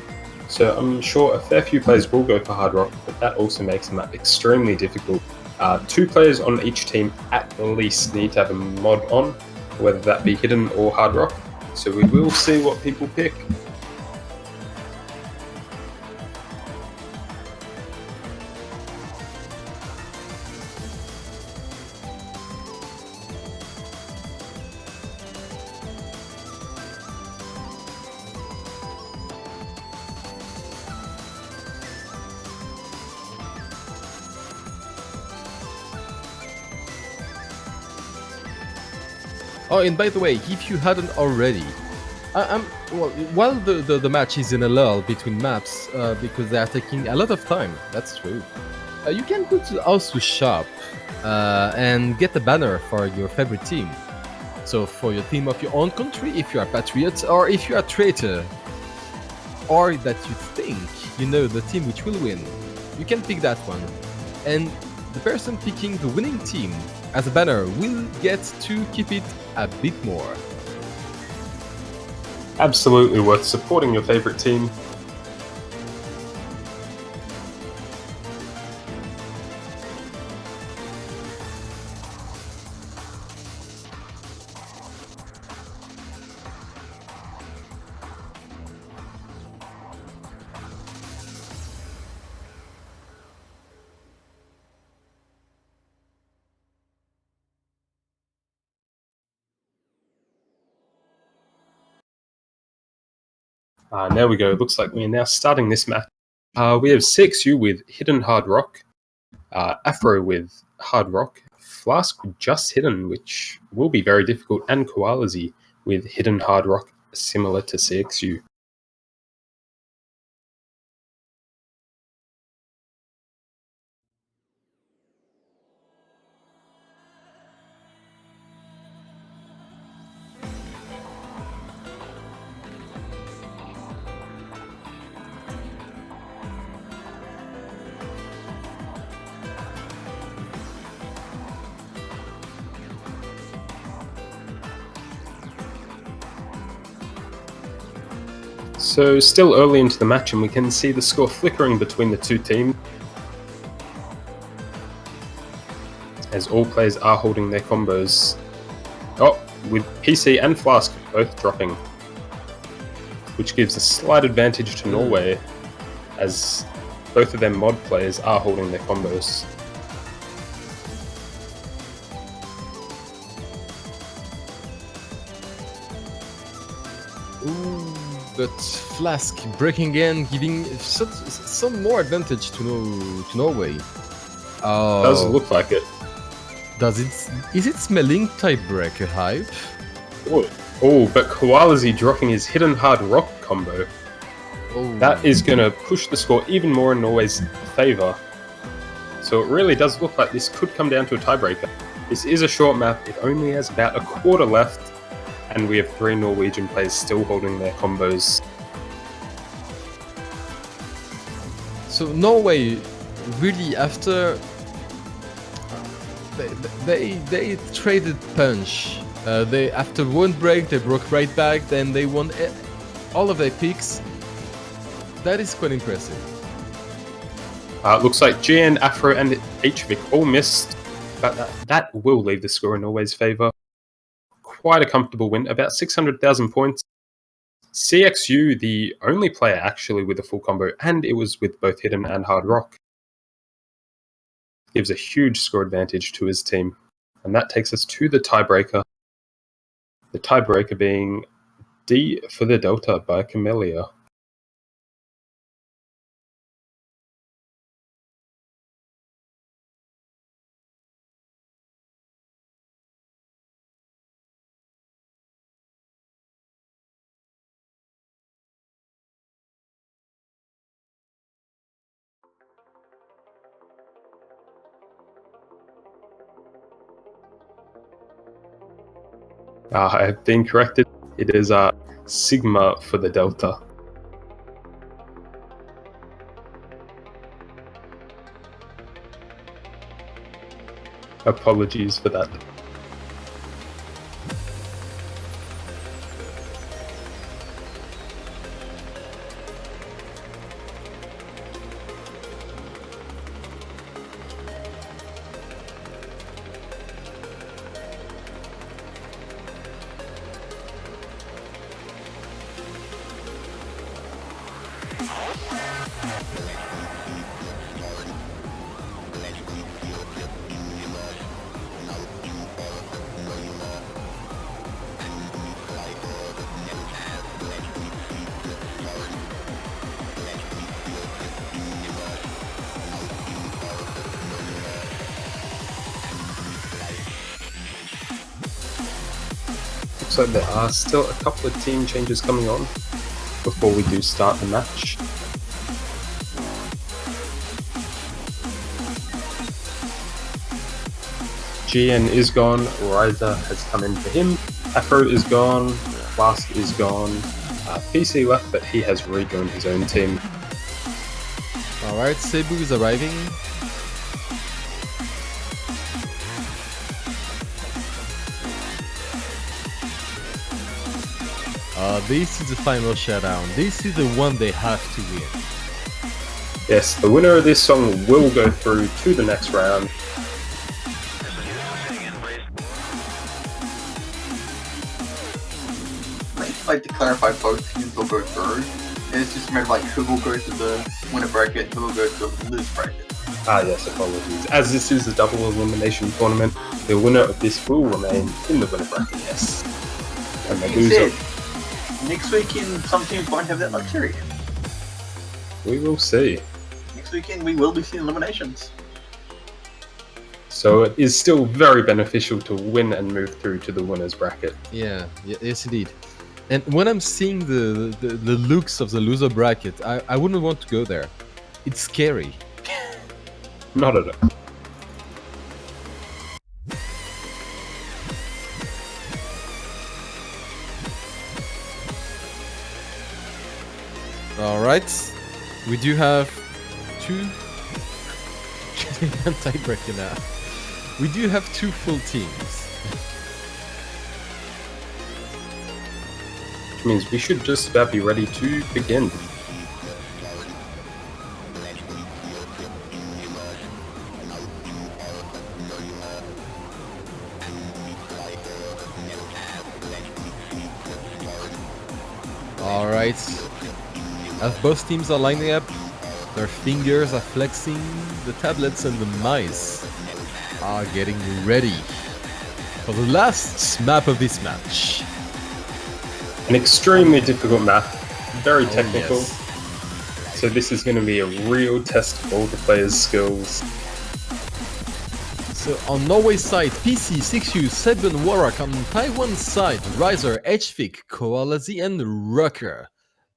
So I'm sure a fair few players will go for Hard Rock, but that also makes the map extremely difficult. 2 players on each team at least need to have a mod on, whether that be Hidden or Hard Rock. So we will see what people pick. Oh, and by the way, if you hadn't already, well, while the match is in a lull between maps because they are taking a lot of time, that's true. You can go to the Asus shop and get a banner for your favorite team. So for your team of your own country, if you are patriot or if you are traitor, or that you think you know the team which will win, you can pick that one. And the person picking the winning team as a banner will get to keep it a bit more. Absolutely worth supporting your favorite team. There we go. Looks like we're now starting this match. We have CXU with Hidden Hard Rock, Afro with Hard Rock, Flask with just Hidden, which will be very difficult, and Koalazi with Hidden Hard Rock, similar to CXU. So still early into the match, and we can see the score flickering between the two teams, as all players are holding their combos. Oh, with PC and Flask both dropping, which gives a slight advantage to Norway, as both of them mod players are holding their combos. Ooh, but Flask breaking in, giving some more advantage to Norway. Does look like it. Does it? Is it smelling tiebreaker hype? Oh, but Koalazi dropping his Hidden Hard Rock combo. Oh. That is going to push the score even more in Norway's favour. So it really does look like this could come down to a tiebreaker. This is a short map, it only has about a quarter left, and we have 3 Norwegian players still holding their combos. So Norway, really, after they traded punch. They after one break they broke right back, then they won all of their picks. That is quite impressive. Looks like GN, Afro, and HVIC all missed, but that will leave the score in Norway's favour. Quite a comfortable win, about 600,000 points. CXU, the only player actually with a full combo, and it was with both Hidden and Hard Rock, gives a huge score advantage to his team. And that takes us to the tiebreaker. The tiebreaker being D for the Delta by Camellia. I've been corrected. It is Sigma for the Delta. Apologies for that. So there are still a couple of team changes coming on before we do start the match. GN is gone, Ryza has come in for him, Afro is gone, Flask is gone, PC left but he has rejoined his own team. Alright, Cebu is arriving. This is the final showdown. This is the one they have to win. Yes, the winner of this song will go through to the next round. I'd like to clarify both teams will go through. It's just a matter of like who will go to the winner bracket, who will go to the lose bracket. Yes, apologies. As this is a double elimination tournament, the winner of this will remain in the winner bracket, yes. And the loser... Next weekend, some teams won't have that luxury. We will see. Next weekend, we will be seeing eliminations. So it is still very beneficial to win and move through to the winners bracket. Yeah, yes indeed. And when I'm seeing the looks of the loser bracket, I wouldn't want to go there. It's scary. Not at all. Alright, we do have two... tiebreaker now. We do have two full teams. Which means we should just about be ready to begin. Alright. As both teams are lining up, their fingers are flexing, the tablets and the mice are getting ready for the last map of this match. An extremely difficult map, very technical. Yes. So this is going to be a real test of all the players' skills. So on Norway's side, PC, 6U, 7 Warrock. On Taiwan's side, Riser, HFIC, Koalazi and Rucker.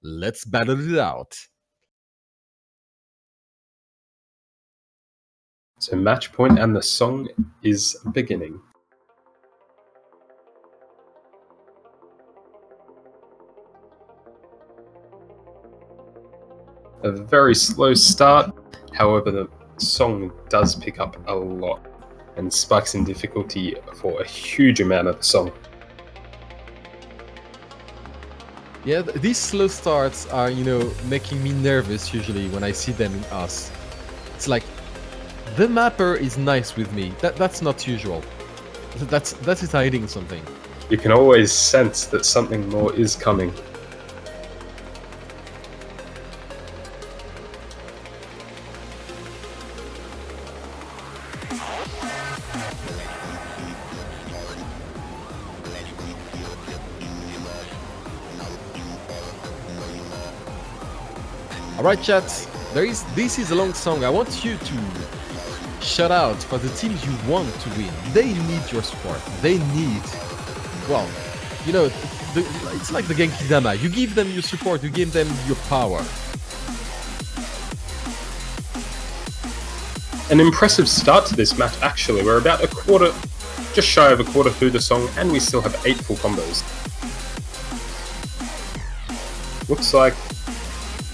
Let's battle it out. So match point and the song is beginning. A very slow start, however the song does pick up a lot and spikes in difficulty for a huge amount of the song. Yeah, these slow starts are, making me nervous usually when I see them in us. It's like, the mapper is nice with me. That's not usual. That is hiding something. You can always sense that something more is coming. Alright chat, this is a long song. I want you to shout out for the teams you want to win. They need your support. They need, well, it's like the Genki Dama. You give them your support, you give them your power. An impressive start to this match actually. We're about a quarter just shy of a quarter through the song, and we still have 8 full combos. Looks like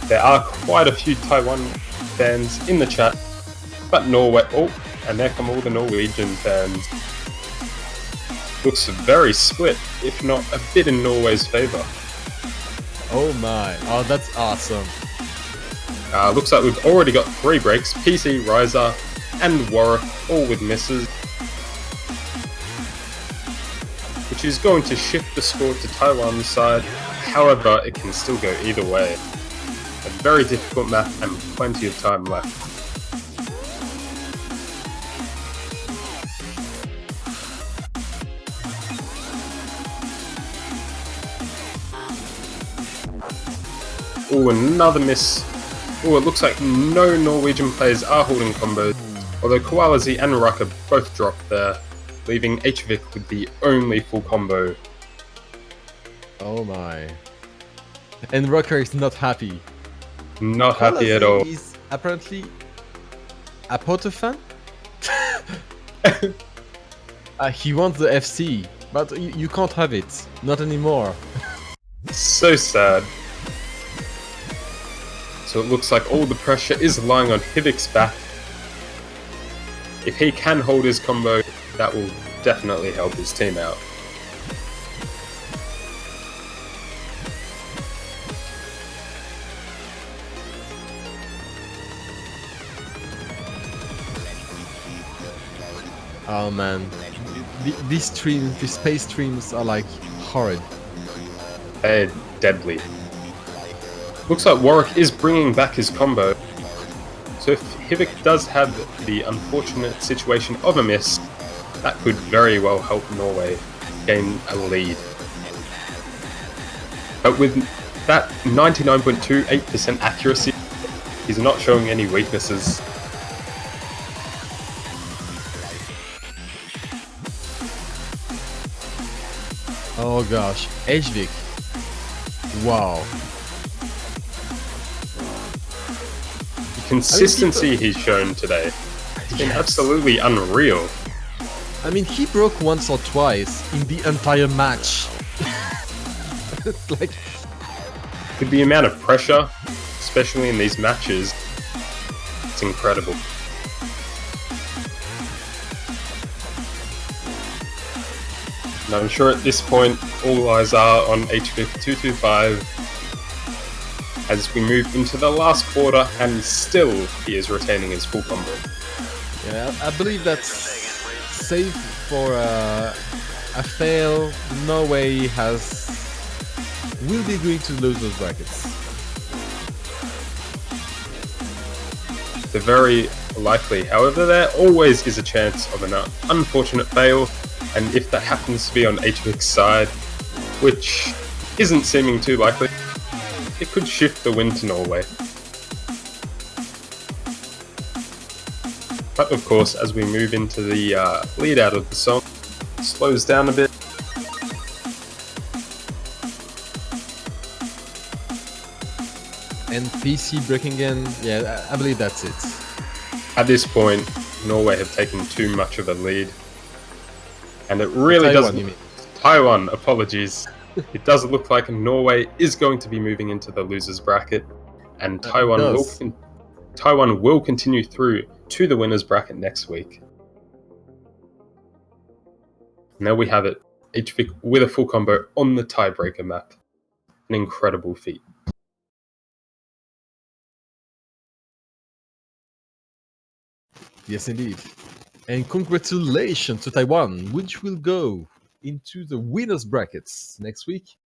there are quite a few Taiwan fans in the chat, but Norway... Oh, and there come all the Norwegian fans. Looks very split, if not a bit in Norway's favour. Oh my, oh that's awesome. Looks like we've already got 3 breaks, PC, Riser, and Warwick, all with misses. Which is going to shift the score to Taiwan's side, however it can still go either way. A very difficult map and plenty of time left. Oh, another miss. Oh, it looks like no Norwegian players are holding combos, although Koalazi and Rucker both dropped there, leaving HVic with the only full combo. Oh my. And Rucker is not happy. Not happy at all. He's apparently a Potter fan? He wants the FC, but you can't have it. Not anymore. So sad. So it looks like all the pressure is lying on HVic's back. If he can hold his combo, that will definitely help his team out. Oh man, these streams, these space streams are like horrid. They're deadly. Looks like Warwick is bringing back his combo. So if HVic does have the unfortunate situation of a miss, that could very well help Norway gain a lead. But with that 99.28% accuracy, he's not showing any weaknesses. Oh gosh, HVic. Wow. The consistency he's shown today has been absolutely unreal. I mean, he broke once or twice in the entire match. It's like... With the amount of pressure, especially in these matches, it's incredible. And I'm sure at this point, all eyes are on HVic 225 as we move into the last quarter, and still he is retaining his full combo. Yeah, I believe that's safe for a fail. Norway will be going to lose those brackets. They're very likely. However, there always is a chance of an unfortunate fail, and if that happens to be on HVic's side, which isn't seeming too likely, it could shift the win to Norway. But of course, as we move into the lead out of the song, it slows down a bit. And PC breaking in, yeah, I believe that's it. At this point, Norway have taken too much of a lead. And it really Taiwan, doesn't... you mean? Taiwan, apologies. It does look like Norway is going to be moving into the losers bracket, and Taiwan will continue through to the winners bracket next week. And there we have it, HVic with a full combo on the tiebreaker map. An incredible feat. Yes, indeed. And congratulations to Taiwan, which will go into the winners brackets next week.